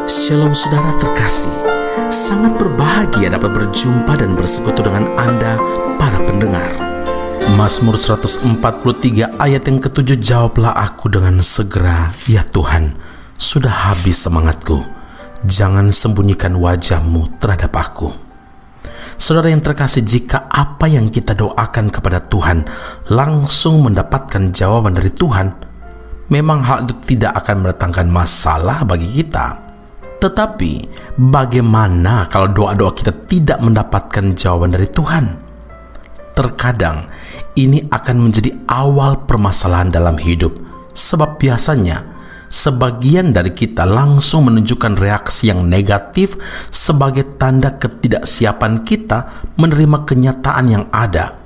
Shalom saudara terkasih, sangat berbahagia dapat berjumpa dan bersekutu dengan Anda para pendengar. Mazmur 143 ayat yang ke-7, jawablah aku dengan segera, ya Tuhan, sudah habis semangatku, jangan sembunyikan wajah-Mu terhadap aku. Saudara yang terkasih, jika apa yang kita doakan kepada Tuhan langsung mendapatkan jawaban dari Tuhan, memang hal itu tidak akan mendatangkan masalah bagi kita. Tetapi bagaimana kalau doa-doa kita tidak mendapatkan jawaban dari Tuhan? Terkadang ini akan menjadi awal permasalahan dalam hidup, sebab biasanya sebagian dari kita langsung menunjukkan reaksi yang negatif sebagai tanda ketidaksiapan kita menerima kenyataan yang ada.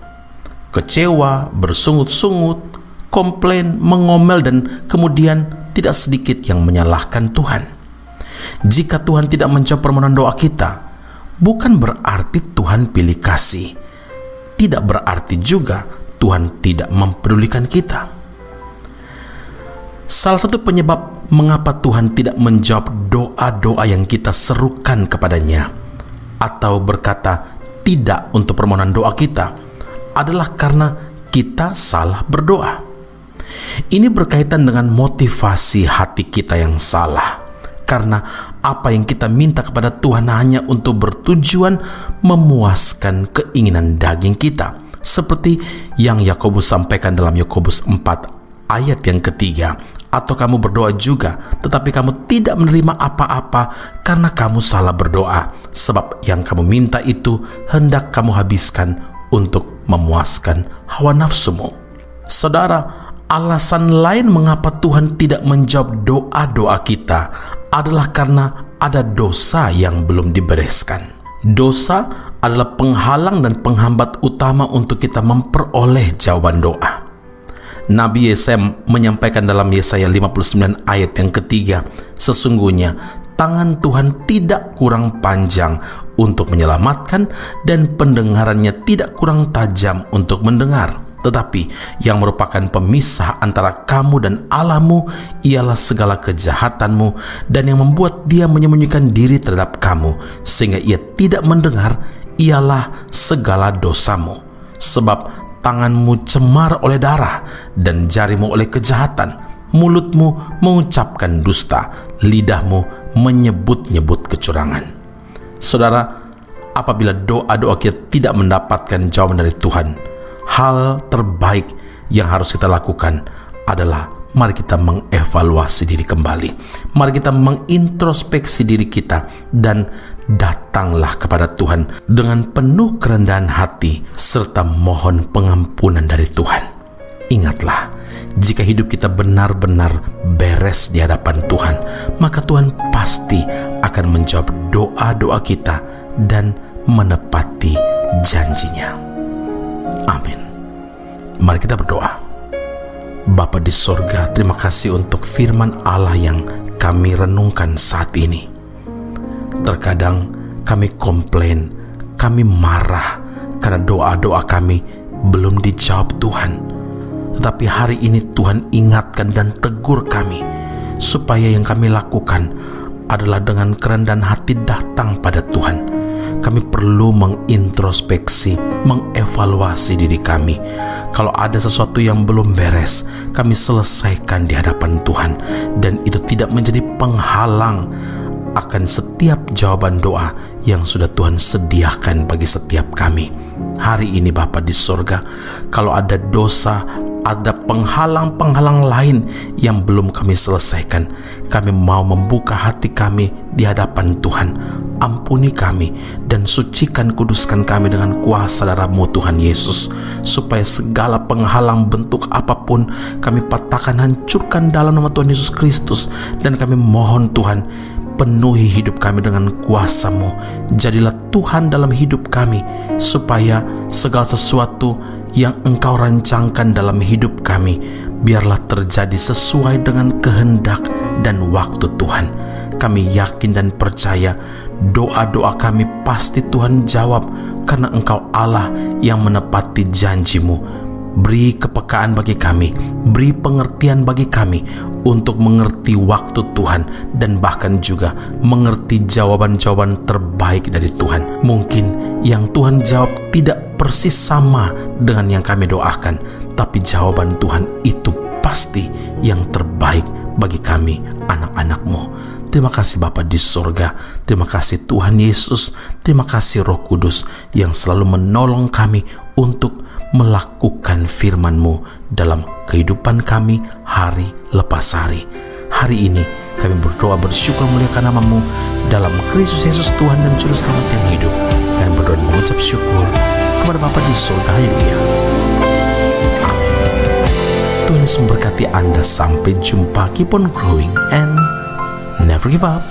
Kecewa, bersungut-sungut, komplain, mengomel, dan kemudian tidak sedikit yang menyalahkan Tuhan. Jika Tuhan tidak menjawab permohonan doa kita, bukan berarti Tuhan pilih kasih. Tidak berarti juga Tuhan tidak mempedulikan kita. Salah satu penyebab mengapa Tuhan tidak menjawab doa-doa yang kita serukan kepadanya atau berkata tidak untuk permohonan doa kita adalah karena kita salah berdoa. Ini berkaitan dengan motivasi hati kita yang salah. Karena apa yang kita minta kepada Tuhan hanya untuk bertujuan memuaskan keinginan daging kita. Seperti yang Yakobus sampaikan dalam Yakobus 4 ayat yang ke-3. Atau kamu berdoa juga, tetapi kamu tidak menerima apa-apa karena kamu salah berdoa. Sebab yang kamu minta itu hendak kamu habiskan untuk memuaskan hawa nafsumu. Saudara, alasan lain mengapa Tuhan tidak menjawab doa-doa kita adalah karena ada dosa yang belum dibereskan. Dosa adalah penghalang dan penghambat utama untuk kita memperoleh jawaban doa. Nabi Yesaya menyampaikan dalam Yesaya 59 ayat yang ke-3, sesungguhnya tangan Tuhan tidak kurang panjang untuk menyelamatkan dan pendengarannya tidak kurang tajam untuk mendengar. Tetapi yang merupakan pemisah antara kamu dan Allahmu ialah segala kejahatanmu, dan yang membuat dia menyembunyikan diri terhadap kamu sehingga ia tidak mendengar ialah segala dosamu. Sebab tanganmu cemar oleh darah dan jarimu oleh kejahatan, mulutmu mengucapkan dusta, lidahmu menyebut-nyebut kecurangan. Saudara, apabila doa-doa kita tidak mendapatkan jawaban dari Tuhan, hal terbaik yang harus kita lakukan adalah mari kita mengevaluasi diri kembali. Mari kita mengintrospeksi diri kita dan datanglah kepada Tuhan dengan penuh kerendahan hati serta mohon pengampunan dari Tuhan. Ingatlah, jika hidup kita benar-benar beres di hadapan Tuhan, maka Tuhan pasti akan menjawab doa-doa kita dan menepati janjinya. Amin. Mari kita berdoa. Bapa di sorga, terima kasih untuk firman Allah yang kami renungkan saat ini. Terkadang kami komplain, kami marah karena doa-doa kami belum dijawab Tuhan. Tetapi hari ini Tuhan ingatkan dan tegur kami supaya yang kami lakukan adalah dengan kerendahan hati datang pada Tuhan. Kami perlu mengintrospeksi, mengevaluasi diri kami. Kalau ada sesuatu yang belum beres, kami selesaikan di hadapan Tuhan, dan itu tidak menjadi penghalang akan setiap jawaban doa yang sudah Tuhan sediakan bagi setiap kami. Hari ini Bapa di sorga, kalau ada dosa, ada penghalang-penghalang lain yang belum kami selesaikan, kami mau membuka hati kami di hadapan Tuhan. Ampuni kami dan sucikan, kuduskan kami dengan kuasa darah-Mu Tuhan Yesus, supaya segala penghalang bentuk apapun kami patahkan, hancurkan dalam nama Tuhan Yesus Kristus. Dan kami mohon Tuhan, penuhi hidup kami dengan kuasa-Mu. Jadilah Tuhan dalam hidup kami, supaya segala sesuatu yang Engkau rancangkan dalam hidup kami biarlah terjadi sesuai dengan kehendak dan waktu Tuhan. Kami yakin dan percaya doa-doa kami pasti Tuhan jawab, karena Engkau Allah yang menepati janji-Mu. Beri kepekaan bagi kami, beri pengertian bagi kami untuk mengerti waktu Tuhan dan bahkan juga mengerti jawaban-jawaban terbaik dari Tuhan. Mungkin yang Tuhan jawab tidak persis sama dengan yang kami doakan, tapi jawaban Tuhan itu pasti yang terbaik bagi kami, anak-anak-Mu. Terima kasih Bapa di sorga, terima kasih Tuhan Yesus, terima kasih Roh Kudus yang selalu menolong kami untuk melakukan firman-Mu dalam kehidupan kami hari lepas hari. Hari ini kami berdoa bersyukur muliakan nama-Mu dalam Kristus Yesus Tuhan dan Juru Selamat yang hidup. Kami berdoa dan mengucap syukur kepada Bapa di surga. Haleluya. Amin. Tuhan Yesus memberkati Anda. Sampai jumpa. Keep on growing and never give up.